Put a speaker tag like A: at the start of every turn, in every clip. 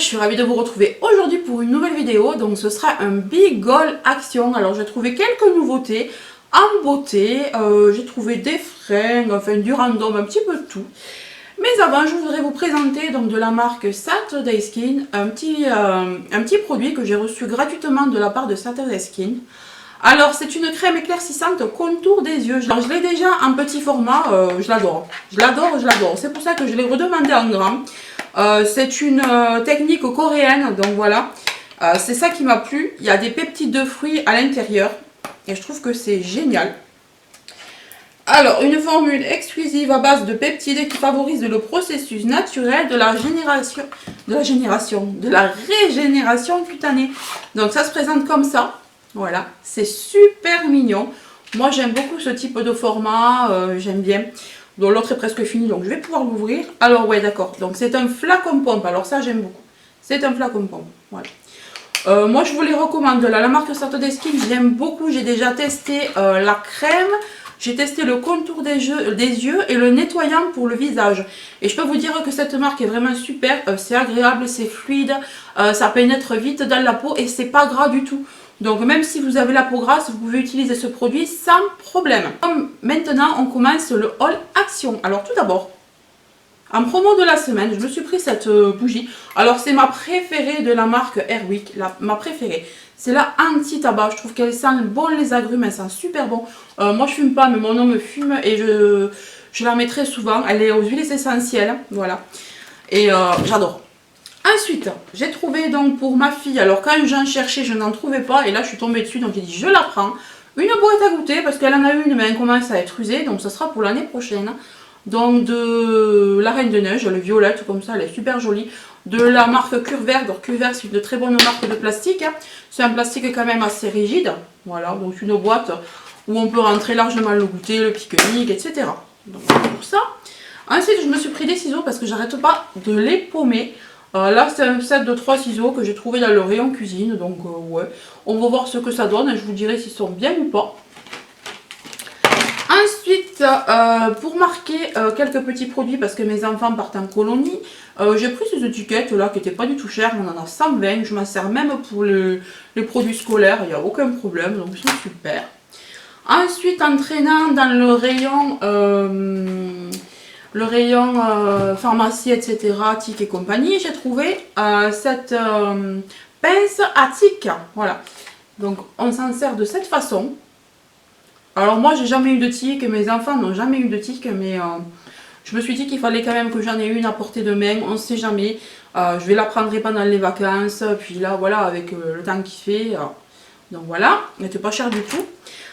A: je suis ravie de vous retrouver aujourd'hui pour une nouvelle vidéo. Donc ce sera un Big Haul Action. Alors j'ai trouvé quelques nouveautés en beauté, j'ai trouvé des fringues, enfin du random, un petit peu de tout. Mais avant, je voudrais vous présenter donc de la marque Saturday Skin un petit produit que j'ai reçu gratuitement de la part de Saturday Skin. Alors c'est une crème éclaircissante contour des yeux. Alors, je l'ai déjà en petit format, je l'adore. Je l'adore, je l'adore. C'est pour ça que je l'ai redemandé en grand. C'est une technique coréenne, donc voilà. C'est ça qui m'a plu. Il y a des peptides de fruits à l'intérieur. Et je trouve que c'est génial. Alors, une formule exclusive à base de peptides qui favorise le processus naturel de la régénération cutanée. Donc ça se présente comme ça. Voilà, c'est super mignon. Moi j'aime beaucoup ce type de format, j'aime bien. Donc l'autre est presque fini, donc je vais pouvoir l'ouvrir. Alors ouais, d'accord, donc c'est un flacon pompe, alors ça j'aime beaucoup. C'est un flacon pompe, voilà. Moi je vous les recommande, la marque Saturday Skin, j'aime beaucoup. J'ai déjà testé la crème, j'ai testé le contour des yeux et le nettoyant pour le visage. Et je peux vous dire que cette marque est vraiment super, c'est agréable, c'est fluide, ça pénètre vite dans la peau et c'est pas gras du tout. Donc même si vous avez la peau grasse, vous pouvez utiliser ce produit sans problème. Maintenant, on commence le haul action. Alors tout d'abord, en promo de la semaine, je me suis pris cette bougie. Alors c'est ma préférée de la marque Airwick, ma préférée. C'est la anti-tabac. Je trouve qu'elle sent bon les agrumes, elle sent super bon. Moi je fume pas, mais mon homme fume et je la mets très souvent. Elle est aux huiles essentielles, voilà. Et j'adore. Ensuite, j'ai trouvé donc pour ma fille, alors quand j'en cherchais, je n'en trouvais pas. Et là je suis tombée dessus, donc j'ai dit je la prends. Une boîte à goûter, parce qu'elle en a une, mais elle commence à être usée. Donc ça sera pour l'année prochaine. Donc de la Reine de Neige, elle est violette comme ça, elle est super jolie. De la marque Curvert, donc Curvert c'est une très bonne marque de plastique. C'est un plastique quand même assez rigide. Voilà, donc une boîte où on peut rentrer largement le goûter, le pique-nique, etc. Donc pour ça. Ensuite je me suis pris des ciseaux parce que j'arrête pas de les paumer. Là c'est un set de 3 ciseaux que j'ai trouvé dans le rayon cuisine. Donc ouais, on va voir ce que ça donne et je vous dirai s'ils sont bien ou pas. Ensuite, pour marquer quelques petits produits, parce que mes enfants partent en colonie, j'ai pris ces étiquettes là qui n'étaient pas du tout chères, on en a 120, je m'en sers même pour les produits scolaires, il n'y a aucun problème, donc c'est super. Ensuite, en traînant dans le rayon pharmacie, etc., TIC et compagnie, j'ai trouvé cette pince à tic, voilà. Donc on s'en sert de cette façon. Alors moi j'ai jamais eu de tic, mes enfants n'ont jamais eu de tic, mais je me suis dit qu'il fallait quand même que j'en ai une à portée de main, on ne sait jamais. Je vais la prendre pendant les vacances, puis là voilà avec le temps qu'il fait. Donc voilà, elle n'était pas chère du tout.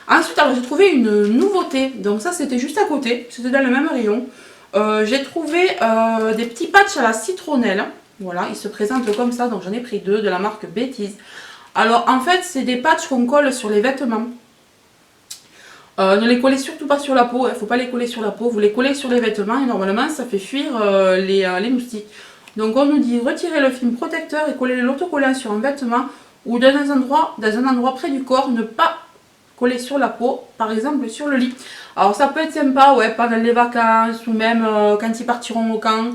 A: Ensuite alors j'ai trouvé une nouveauté, donc ça c'était juste à côté, c'était dans le même rayon. J'ai trouvé des petits patchs à la citronnelle, voilà, ils se présentent comme ça, donc j'en ai pris deux de la marque Bêtise. Alors en fait c'est des patchs qu'on colle sur les vêtements. Ne les collez surtout pas sur la peau, il ne faut pas les coller sur la peau, vous les collez sur les vêtements et normalement ça fait fuir les moustiques. Donc on nous dit retirer le film protecteur et coller l'autocollant sur un vêtement ou dans un endroit près du corps, ne pas coller sur la peau, par exemple sur le lit. Alors ça peut être sympa, ouais, pendant les vacances ou même quand ils partiront au camp.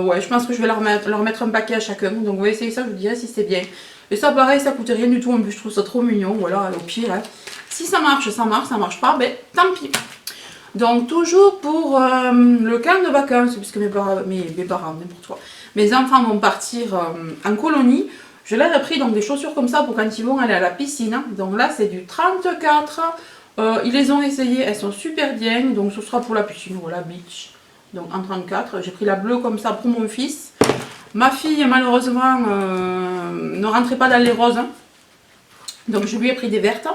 A: Ouais, je pense que je vais leur mettre un paquet à chacun, donc on va essayer ça, je vous dirai si c'est bien. Et ça pareil, ça coûte rien du tout, en plus je trouve ça trop mignon, voilà, au pire. Hein. Si ça marche, ça marche pas, ben tant pis. Donc toujours pour le camp de vacances, puisque mes parents, n'importe quoi, mes enfants vont partir en colonie, je leur ai pris donc des chaussures comme ça pour quand ils vont aller à la piscine. Donc là c'est du 34, ils les ont essayées, elles sont super bien, donc ce sera pour la piscine, voilà, beach. Donc en 34, j'ai pris la bleue comme ça pour mon fils. Ma fille malheureusement ne rentrait pas dans les roses, hein. Donc je lui ai pris des vertes.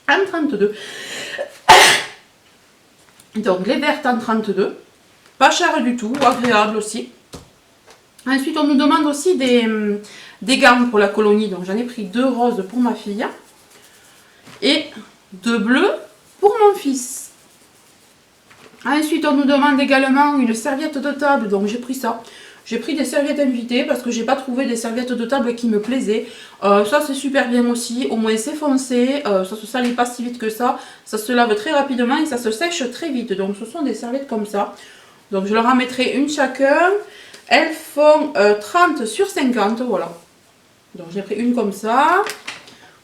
A: En 32. Donc les vertes en 32. Pas cher du tout, agréable aussi. Ensuite on nous demande aussi des gants pour la colonie. Donc j'en ai pris 2 roses pour ma fille. Et 2 bleus pour mon fils. Ensuite on nous demande également une serviette de table. Donc j'ai pris ça. J'ai pris des serviettes invitées parce que j'ai pas trouvé des serviettes de table qui me plaisaient. Ça c'est super bien aussi, au moins c'est foncé, ça se salit pas si vite que ça se lave très rapidement et ça se sèche très vite. Donc ce sont des serviettes comme ça. Donc je leur en mettrai une chacun. Elles font 30 sur 50, voilà. Donc j'ai pris une comme ça.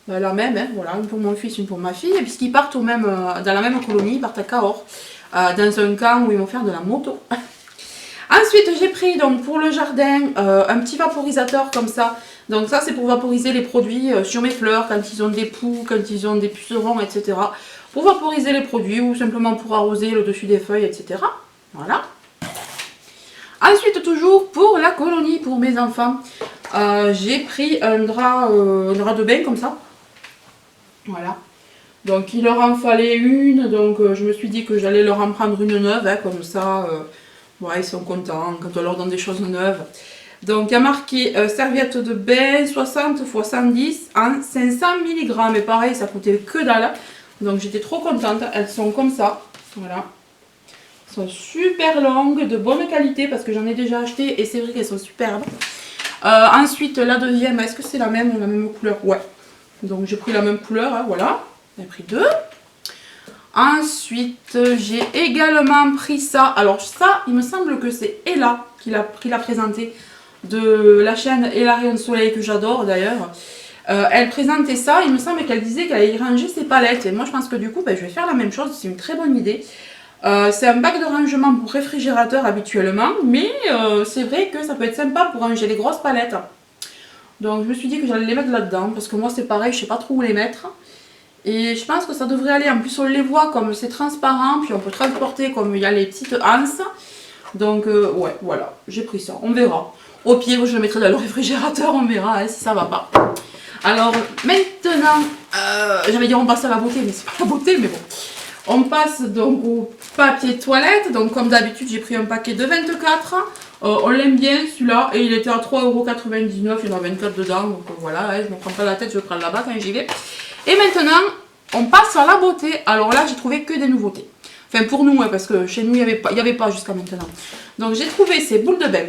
A: La même, hein, voilà, une pour mon fils, une pour ma fille. Puisqu'ils partent dans la même colonie, ils partent à Cahors. Dans un camp où ils vont faire de la moto. Ensuite, j'ai pris donc pour le jardin un petit vaporisateur comme ça. Donc ça, c'est pour vaporiser les produits sur mes fleurs, quand ils ont des poux, quand ils ont des pucerons, etc. Pour vaporiser les produits ou simplement pour arroser le dessus des feuilles, etc. Voilà. Ensuite, toujours pour la colonie, pour mes enfants, j'ai pris un drap de bain comme ça. Voilà. Donc il leur en fallait une, donc je me suis dit que j'allais leur en prendre une neuve, hein, comme ça, ouais, ils sont contents quand on leur donne des choses neuves. Donc il y a marqué serviette de bain 60 x 110 en 500 mg, et pareil, ça coûtait que dalle, donc j'étais trop contente. Elles sont comme ça, voilà. Elles sont super longues, de bonne qualité, parce que j'en ai déjà acheté, et c'est vrai qu'elles sont superbes. Ensuite, la deuxième, est-ce que c'est la même couleur? Ouais. Donc j'ai pris la même couleur, hein, voilà. J'ai pris deux. Ensuite, j'ai également pris ça. Alors ça, il me semble que c'est Ella qui l'a présenté, de la chaîne Ella Rayon de Soleil, que j'adore d'ailleurs. Elle présentait ça, il me semble qu'elle disait qu'elle allait y ranger ses palettes. Et moi je pense que du coup, je vais faire la même chose, c'est une très bonne idée. C'est un bac de rangement pour réfrigérateur habituellement, mais c'est vrai que ça peut être sympa pour ranger les grosses palettes. Donc je me suis dit que j'allais les mettre là-dedans, parce que moi c'est pareil, je sais pas trop où les mettre. Et je pense que ça devrait aller, en plus on les voit comme c'est transparent, puis on peut transporter comme il y a les petites anses. Donc ouais, voilà, j'ai pris ça, on verra. Au pire, je le mettrai dans le réfrigérateur, on verra hein, si ça va pas. Alors maintenant, j'allais dire on passe à la beauté, mais c'est pas la beauté, mais bon. On passe donc au papier toilette, donc comme d'habitude j'ai pris un paquet de 24. On l'aime bien celui-là et il était à 3,99 €, il y en a 24 dedans, donc voilà, hein, je ne me prends pas la tête, je prends là-bas quand j'y vais. Et maintenant, on passe à la beauté. Alors là, j'ai trouvé que des nouveautés. Enfin pour nous, hein, parce que chez nous, il n'y avait pas jusqu'à maintenant. Donc j'ai trouvé ces boules de bain.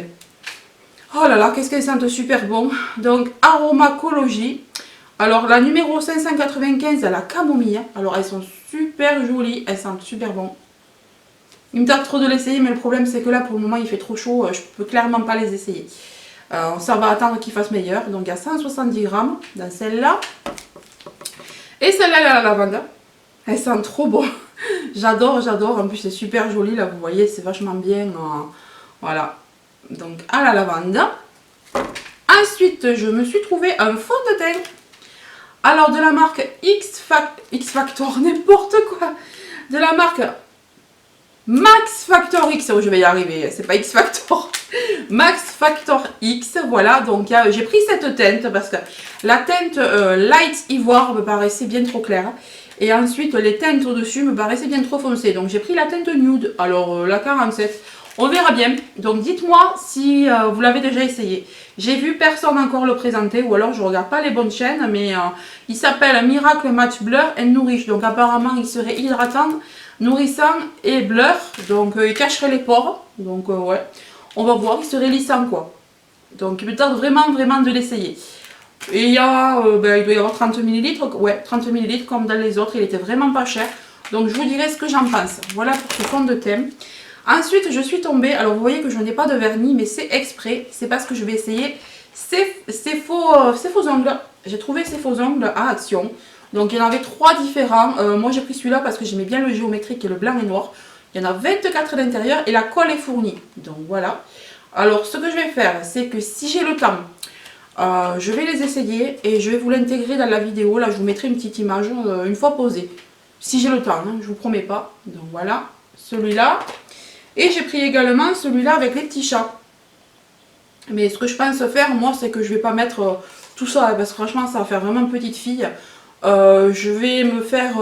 A: Oh là là, qu'est-ce qu'elles sentent super bon. Donc Aromacologie. Alors la numéro 595, à la camomille. Alors elles sont super jolies, elles sentent super bon. Il me tarde trop de l'essayer, mais le problème c'est que là pour le moment il fait trop chaud, je peux clairement pas les essayer. Ça va attendre qu'il fasse meilleur. Donc il y a 170 grammes dans celle-là. Et celle-là, la lavande. Elle sent trop bon. J'adore, j'adore. En plus c'est super joli là, vous voyez, c'est vachement bien. Voilà. Donc à la lavande. Ensuite, je me suis trouvé un fond de teint. Alors de la marque X Factor, n'importe quoi. De la marque Max Factor X, oh, je vais y arriver, c'est pas X Factor. Max Factor X, voilà, donc j'ai pris cette teinte parce que la teinte Light Ivoire me paraissait bien trop claire. Et ensuite les teintes au-dessus me paraissaient bien trop foncées. Donc j'ai pris la teinte Nude, alors la 47. On verra bien. Donc dites-moi si vous l'avez déjà essayé. J'ai vu personne encore le présenter, ou alors je regarde pas les bonnes chaînes, mais il s'appelle Miracle Match Blur and Nourish. Donc apparemment il serait hydratant, nourrissant et blur. Donc il cacherait les pores. Donc ouais, on va voir, il serait lissant quoi. Donc il me tarde vraiment de l'essayer. Et il y a, il doit y avoir 30 ml, ouais 30 ml comme dans les autres, il était vraiment pas cher. Donc je vous dirai ce que j'en pense. Voilà pour ce fond de teint. Ensuite, je suis tombée, alors vous voyez que je n'ai pas de vernis, mais c'est exprès, c'est parce que je vais essayer ces faux ongles. J'ai trouvé ces faux ongles à Action. Donc il y en avait 3 différents. Moi j'ai pris celui-là parce que j'aimais bien le géométrique et le blanc et noir. Il y en a 24 à l'intérieur et la colle est fournie. Donc voilà. Alors ce que je vais faire, c'est que si j'ai le temps, je vais les essayer et je vais vous l'intégrer dans la vidéo. Là je vous mettrai une petite image une fois posée. Si j'ai le temps, hein, je vous promets pas. Donc voilà, celui-là. Et j'ai pris également celui-là avec les petits chats. Mais ce que je pense faire, moi, c'est que je vais pas mettre tout ça, parce que franchement, ça va faire vraiment petite fille. Je vais me faire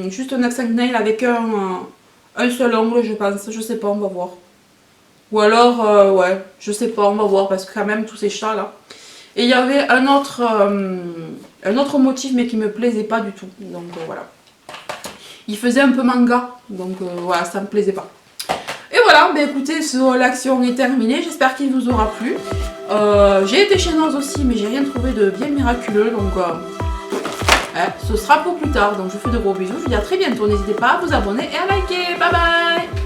A: juste un accent nail avec un seul ongle, je pense. Je sais pas, on va voir. Ou alors, ouais, je sais pas, on va voir, parce que quand même, tous ces chats-là. Et il y avait un autre motif, mais qui me plaisait pas du tout. Donc, voilà. Il faisait un peu manga, donc voilà, ça me plaisait pas. Et voilà, bah écoutez, l'action est terminée, j'espère qu'il vous aura plu. J'ai été chez Noz aussi, mais j'ai rien trouvé de bien miraculeux, donc ce sera pour plus tard. Donc je vous fais de gros bisous, je vous dis à très bientôt, n'hésitez pas à vous abonner et à liker, bye bye.